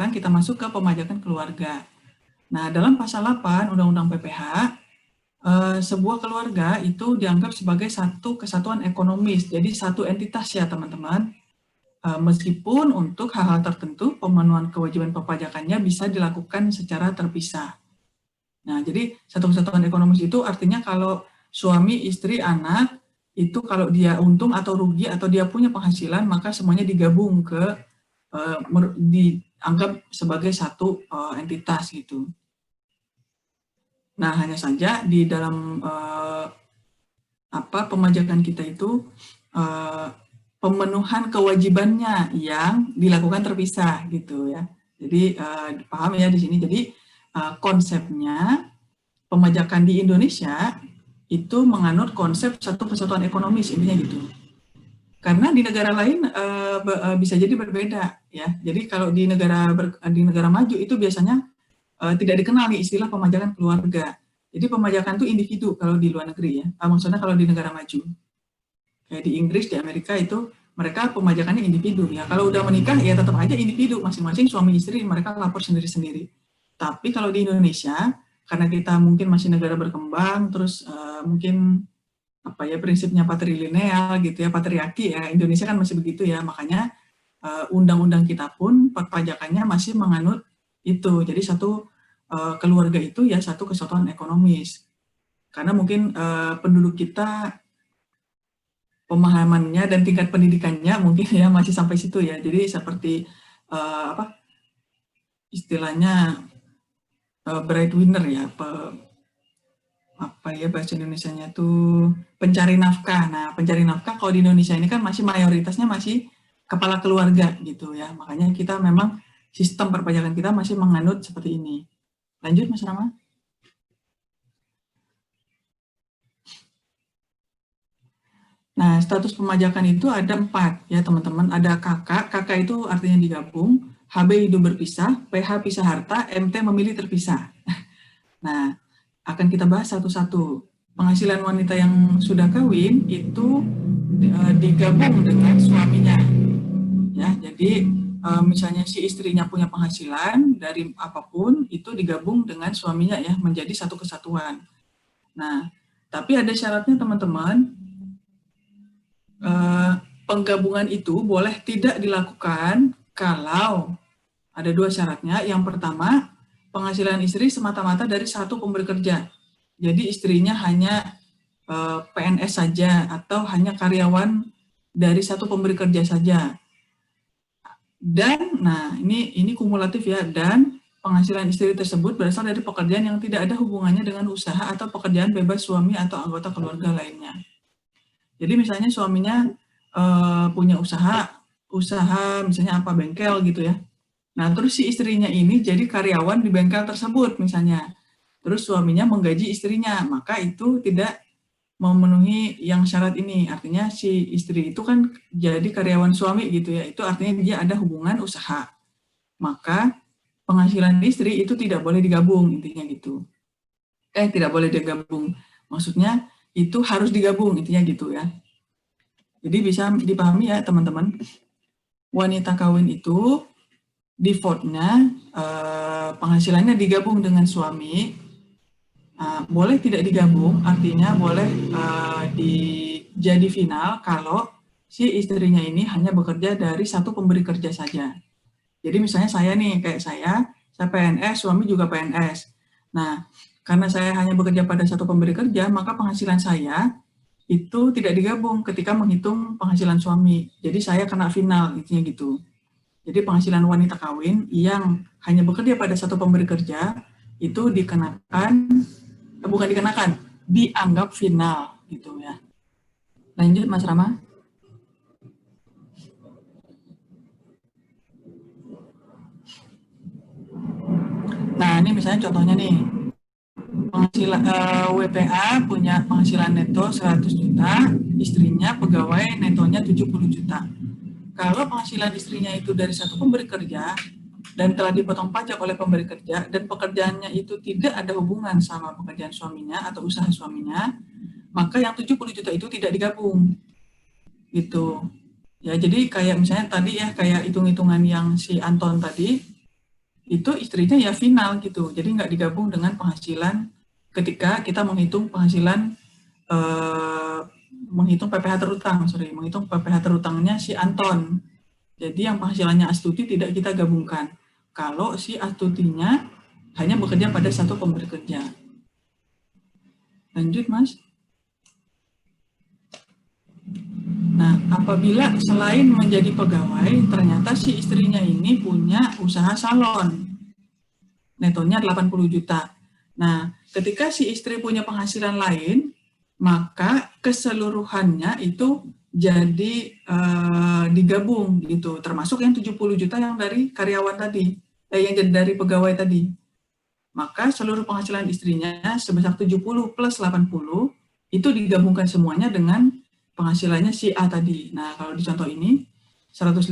sekarang kita masuk ke pemajakan keluarga. Nah, dalam pasal 8 Undang-Undang PPH, sebuah keluarga itu dianggap sebagai satu kesatuan ekonomis, jadi satu entitas ya teman-teman. Meskipun untuk hal-hal tertentu pemenuhan kewajiban perpajakannya bisa dilakukan secara terpisah. Nah, jadi satu kesatuan ekonomis itu artinya kalau suami, istri, anak, itu kalau dia untung atau rugi atau dia punya penghasilan, maka semuanya digabung dianggap sebagai satu entitas gitu. Nah, hanya saja di dalam pemajakan kita itu pemenuhan kewajibannya yang dilakukan terpisah gitu ya. Jadi paham ya di sini. Jadi konsepnya pemajakan di Indonesia itu menganut konsep satu kesatuan ekonomis intinya gitu. Karena di negara lain bisa jadi berbeda ya. Jadi kalau di negara maju itu biasanya tidak dikenal nih istilah pemajakan keluarga. Jadi pemajakan itu individu kalau di luar negeri ya. Maksudnya kalau di negara maju. Kayak di Inggris, di Amerika itu mereka pemajakannya individu ya. Kalau udah menikah ya tetap aja individu masing-masing suami istri mereka lapor sendiri-sendiri. Tapi kalau di Indonesia karena kita mungkin masih negara berkembang terus mungkin prinsipnya patrilineal gitu ya, patriarki ya, Indonesia kan masih begitu ya. Makanya undang-undang kita pun perpajakannya masih menganut itu. Jadi satu keluarga itu ya satu kesatuan ekonomis. Karena mungkin penduduk kita pemahamannya dan tingkat pendidikannya mungkin ya masih sampai situ ya. Jadi seperti istilahnya breadwinner ya, bahasa Indonesianya tuh pencari nafkah. Nah, pencari nafkah kalau di Indonesia ini kan masih mayoritasnya masih kepala keluarga gitu ya. Makanya kita memang sistem perpajakan kita masih menganut seperti ini. Lanjut Mas Rama. Nah, status pemajakan itu ada 4 ya teman-teman. Ada KK itu artinya digabung, HB hidup berpisah, PH pisah harta, MT memilih terpisah. Nah, akan kita bahas satu-satu. Penghasilan wanita yang sudah kawin itu digabung dengan suaminya. Ya, jadi misalnya si istrinya punya penghasilan dari apapun itu digabung dengan suaminya ya menjadi satu kesatuan. Nah, tapi ada syaratnya teman-teman. Penggabungan itu boleh tidak dilakukan kalau ada 2 syaratnya. Yang pertama, penghasilan istri semata-mata dari satu pemberi kerja. Jadi istrinya hanya PNS saja atau hanya karyawan dari satu pemberi kerja saja. Dan, nah ini kumulatif ya, dan penghasilan istri tersebut berasal dari pekerjaan yang tidak ada hubungannya dengan usaha atau pekerjaan bebas suami atau anggota keluarga lainnya. Jadi misalnya suaminya punya usaha misalnya bengkel gitu ya. Nah terus si istrinya ini jadi karyawan di bengkel tersebut misalnya. Terus suaminya menggaji istrinya, maka itu tidak memenuhi yang syarat ini. Artinya si istri itu kan jadi karyawan suami gitu ya. Itu artinya dia ada hubungan usaha. Maka penghasilan istri itu tidak boleh digabung intinya gitu. Tidak boleh digabung. Maksudnya itu harus digabung intinya gitu ya. Jadi bisa dipahami ya teman-teman, wanita kawin itu defaultnya penghasilannya digabung dengan suami, boleh tidak digabung, artinya boleh jadi final kalau si istrinya ini hanya bekerja dari satu pemberi kerja saja. Jadi misalnya saya nih, kayak saya PNS, suami juga PNS. Nah, karena saya hanya bekerja pada satu pemberi kerja, maka penghasilan saya itu tidak digabung ketika menghitung penghasilan suami. Jadi saya kena final, intinya gitu. Jadi penghasilan wanita kawin yang hanya bekerja pada satu pemberi kerja, itu dianggap final, gitu ya. Lanjut Mas Rama. Nah ini misalnya contohnya nih, penghasilan WPA punya penghasilan neto 100 juta, istrinya pegawai netonya 70 juta. Kalau penghasilan istrinya itu dari satu pemberi kerja dan telah dipotong pajak oleh pemberi kerja dan pekerjaannya itu tidak ada hubungan sama pekerjaan suaminya atau usaha suaminya, maka yang 70 juta itu tidak digabung. Gitu. Ya, jadi kayak misalnya tadi ya kayak hitung-hitungan yang si Anton tadi, itu istrinya ya final gitu. Jadi nggak digabung dengan penghasilan ketika kita menghitung penghasilan, menghitung PPh terutang, menghitung PPh terutangnya si Anton. Jadi yang penghasilannya Astuti tidak kita gabungkan. Kalau si Astutinya hanya bekerja pada satu pemberi kerja. Lanjut, Mas. Nah, apabila selain menjadi pegawai, ternyata si istrinya ini punya usaha salon. Netonya 80 juta. Nah, ketika si istri punya penghasilan lain, maka keseluruhannya itu jadi digabung gitu, termasuk yang 70 juta yang dari karyawan tadi, yang dari pegawai tadi. Maka seluruh penghasilan istrinya sebesar 70 plus 80 itu digabungkan semuanya dengan penghasilannya si A tadi. Nah, kalau di contoh ini 150,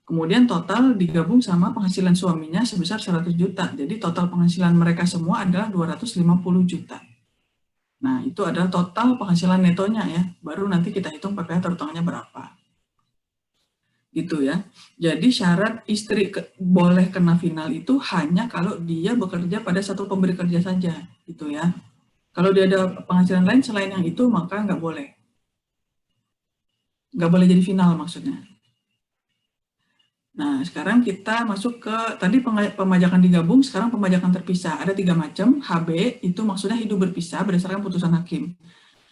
kemudian total digabung sama penghasilan suaminya sebesar 100 juta. Jadi total penghasilan mereka semua adalah 250 juta. Nah, itu adalah total penghasilan netonya ya. Baru nanti kita hitung PPh terutangnya berapa. Gitu ya. Jadi syarat istri boleh kena final itu hanya kalau dia bekerja pada satu pemberi kerja saja. Gitu ya. Kalau dia ada penghasilan lain selain yang itu, maka nggak boleh. Nggak boleh jadi final maksudnya. Nah, sekarang kita masuk ke tadi pemajakan digabung, sekarang pemajakan terpisah. Ada 3 macam. HB itu maksudnya hidup berpisah berdasarkan putusan hakim.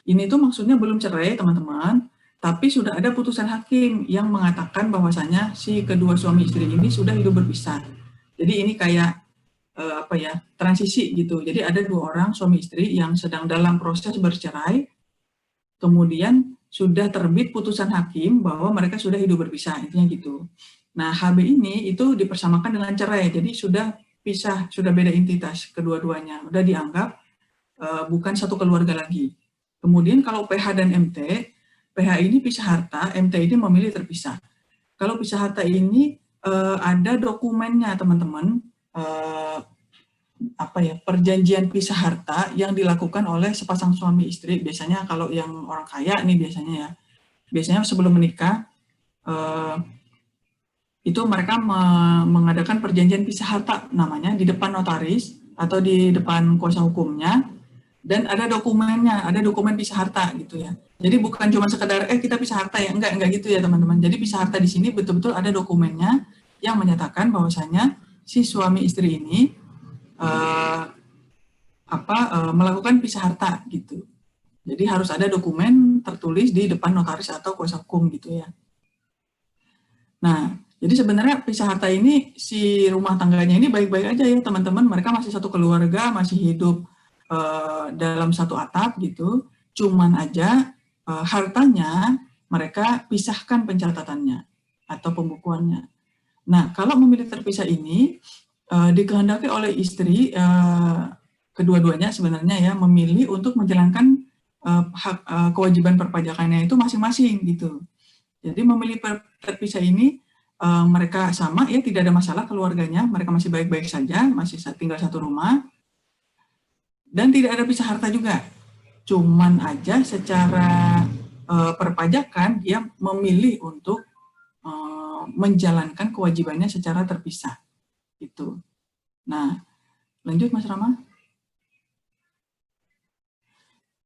Ini tuh maksudnya belum cerai, teman-teman, tapi sudah ada putusan hakim yang mengatakan bahwasanya si kedua suami istri ini sudah hidup berpisah. Jadi ini kayak transisi gitu. Jadi ada 2 orang suami istri yang sedang dalam proses bercerai, kemudian sudah terbit putusan hakim bahwa mereka sudah hidup berpisah, intinya gitu. Nah, HB ini itu dipersamakan dengan cerai, jadi sudah pisah, sudah beda entitas kedua-duanya, sudah dianggap bukan satu keluarga lagi. Kemudian kalau PH dan MT, PH ini pisah harta, MT ini memilih terpisah. Kalau pisah harta ini ada dokumennya, teman-teman, perjanjian pisah harta yang dilakukan oleh sepasang suami istri. Biasanya kalau yang orang kaya nih biasanya sebelum menikah itu mereka mengadakan perjanjian pisah harta namanya di depan notaris atau di depan kuasa hukumnya, dan ada dokumennya, ada dokumen pisah harta gitu ya. Jadi bukan cuma sekedar kita pisah harta ya, enggak gitu ya teman-teman. Jadi pisah harta di sini betul-betul ada dokumennya yang menyatakan bahwasanya si suami istri ini melakukan pisah harta gitu. Jadi harus ada dokumen tertulis di depan notaris atau kuasa hukum gitu ya. Nah, jadi sebenarnya pisah harta ini si rumah tangganya ini baik-baik aja ya teman-teman. Mereka masih satu keluarga, masih hidup dalam satu atap gitu. Cuman aja hartanya mereka pisahkan pencatatannya atau pembukuannya. Nah, kalau memilih terpisah ini dikehendaki oleh istri kedua-duanya sebenarnya ya memilih untuk menjalankan kewajiban perpajakannya itu masing-masing gitu. Jadi memilih terpisah ini mereka sama ya, tidak ada masalah keluarganya, mereka masih baik-baik saja, masih tinggal satu rumah, dan tidak ada pisah harta juga. Cuman aja secara perpajakan dia memilih untuk menjalankan kewajibannya secara terpisah. Gitu. Nah, lanjut Mas Rama.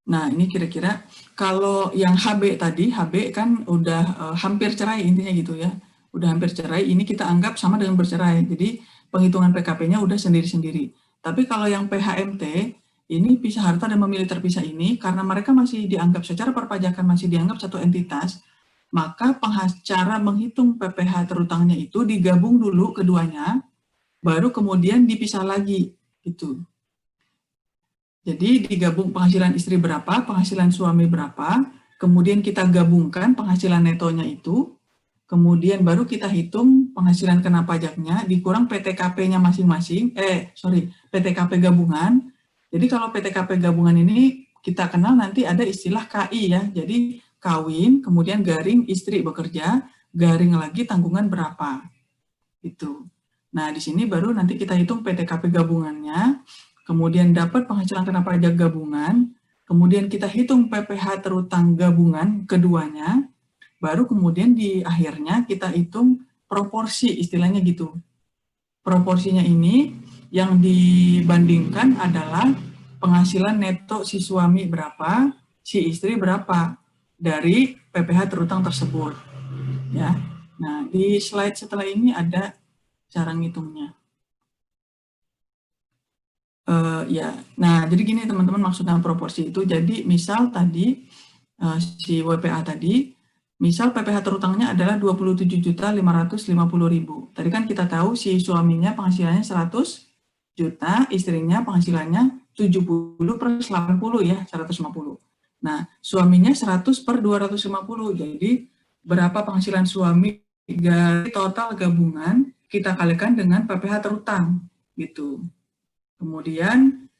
Nah, ini kira-kira kalau yang HB tadi, HB kan udah hampir cerai intinya gitu ya. Udah hampir cerai, ini kita anggap sama dengan bercerai. Jadi penghitungan PKP-nya udah sendiri-sendiri. Tapi kalau yang PHMT, ini pisah harta dan memilih terpisah ini, karena mereka masih dianggap secara perpajakan masih dianggap satu entitas, maka cara menghitung PPh terutangnya itu digabung dulu keduanya, baru kemudian dipisah lagi gitu. Jadi digabung penghasilan istri berapa, penghasilan suami berapa, kemudian kita gabungkan penghasilan netonya itu, kemudian baru kita hitung penghasilan kena pajaknya, dikurang PTKP-nya masing-masing, PTKP gabungan. Jadi kalau PTKP gabungan ini kita kenal nanti ada istilah KI ya, jadi kawin, kemudian garing istri bekerja, garing lagi tanggungan berapa. Itu. Nah, di sini baru nanti kita hitung PTKP gabungannya, kemudian dapat penghasilan kena pajak gabungan, kemudian kita hitung PPh terutang gabungan keduanya, baru kemudian di akhirnya kita hitung proporsi istilahnya gitu. proporsinya ini yang dibandingkan adalah penghasilan neto si suami berapa, si istri berapa dari PPh terutang tersebut. Ya. Nah, di slide setelah ini ada cara ngitungnya. Ya, nah jadi gini teman-teman, maksudnya proporsi itu. Jadi misal tadi si WPA tadi, misal PPh terutangnya adalah 27.550.000. Tadi kan kita tahu si suaminya penghasilannya 100 juta, istrinya penghasilannya 70 per 80 ya, 150. Nah, suaminya 100 per 250. Jadi berapa penghasilan suami dari total gabungan kita kalikan dengan PPh terutang gitu. Kemudian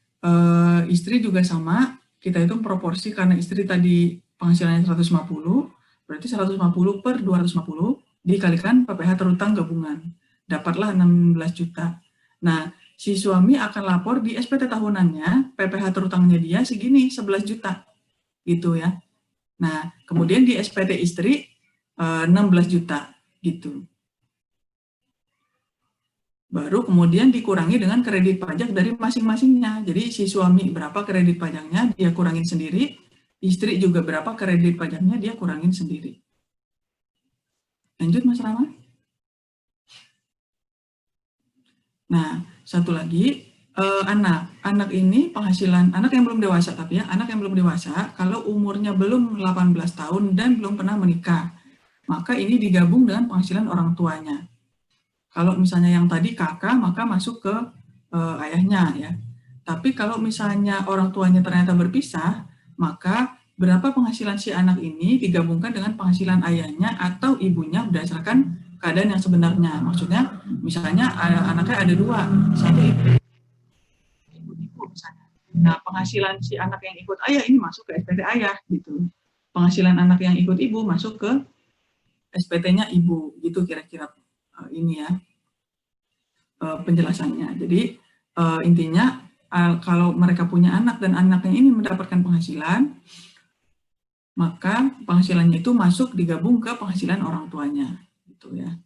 istri juga sama, kita hitung proporsi karena istri tadi penghasilannya 150, berarti 150 per 250 dikalikan PPh terutang gabungan. Dapatlah 16 juta. Nah, si suami akan lapor di SPT tahunannya, PPh terutangnya dia segini, 11 juta. Gitu ya. Nah, kemudian di SPT istri 16 juta gitu. Baru kemudian dikurangi dengan kredit pajak dari masing-masingnya. Jadi si suami berapa kredit pajaknya, dia kurangin sendiri. Istri juga berapa kredit pajaknya, dia kurangin sendiri. Lanjut Mas Rama. Nah, satu lagi, anak. Anak ini penghasilan, anak yang belum dewasa tapi ya, anak yang belum dewasa, kalau umurnya belum 18 tahun dan belum pernah menikah, maka ini digabung dengan penghasilan orang tuanya. Kalau misalnya yang tadi kakak, maka masuk ke ayahnya ya. Tapi kalau misalnya orang tuanya ternyata berpisah, maka berapa penghasilan si anak ini digabungkan dengan penghasilan ayahnya atau ibunya berdasarkan keadaan yang sebenarnya. Maksudnya, misalnya anaknya ada dua, satu ibu misalnya. Nah, penghasilan si anak yang ikut ayah ini masuk ke SPT ayah gitu. Penghasilan anak yang ikut ibu masuk ke SPT-nya ibu gitu kira-kira ini ya penjelasannya. Jadi intinya kalau mereka punya anak dan anaknya ini mendapatkan penghasilan, maka penghasilannya itu masuk digabung ke penghasilan orang tuanya, gitu ya.